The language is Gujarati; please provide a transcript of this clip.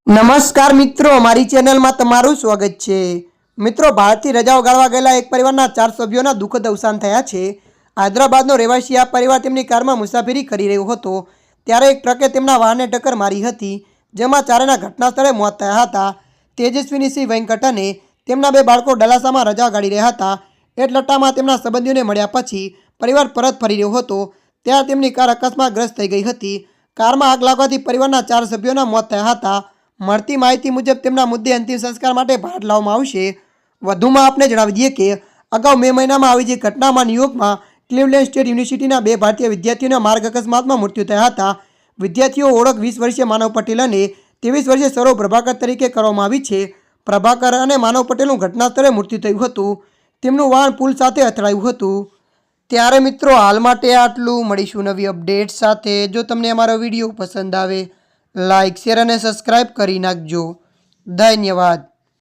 નમસ્કાર મિત્રો, મારી ચેનલમાં તમારું સ્વાગત છે। મિત્રો, ભારતથી રજાઓ ગાળવા ગયેલા એક પરિવારના 4 સભ્યોના દુઃખદ અવસાન થયા છે। હૈદરાબાદનો રહેવાસી આ પરિવાર તેમની કારમાં મુસાફરી કરી રહ્યો હતો ત્યારે એક ટ્રકે તેમના વાહનને ટક્કર મારી હતી, જેમાં ચારેયના ઘટના સ્થળે મોત થયા હતા। તેજસ્વીની સિંહ વેંકટ અને તેમના 2 બાળકો ડલાસામાં રજા ગાળી રહ્યા હતા। એટલટામાં તેમના સંબંધીઓને મળ્યા પછી પરિવાર પરત ફરી રહ્યો હતો ત્યારે તેમની કાર અકસ્માતગ્રસ્ત થઈ ગઈ હતી। કારમાં આગ લાગવાથી પરિવારના 4 સભ્યોના મોત થયા હતા। મળતી માહિતી મુજબ તેમના મુદ્દે અંતિમ સંસ્કાર માટે ભારત લાવવામાં આવશે। વધુમાં આપને જણાવી દઈએ કે અગાઉ મે મહિનામાં આવી જ ઘટનામાં ન્યૂયોર્કમાં ક્લિવલેન્ડ સ્ટેટ યુનિવર્સિટીના 2 ભારતીય વિદ્યાર્થીઓના માર્ગ અકસ્માતમાં મૃત્યુ થયા હતા। વિદ્યાર્થીઓ ઓળખ 20 વર્ષીય માનવ પટેલ અને 23 વર્ષીય સૌરવ પ્રભાકર તરીકે કરવામાં આવી છે। પ્રભાકર અને માનવ પટેલનું ઘટના સ્થળે મૃત્યુ થયું હતું। તેમનું વાહન પુલ સાથે અથડાયું હતું। ત્યારે મિત્રો, હાલ માટે આટલું। મળીશું નવી અપડેટ સાથે। જો તમને અમારો વિડીયો પસંદ આવે, લાઇક, શેર અને સબસ્ક્રાઇબ કરી નાખજો। ધન્યવાદ।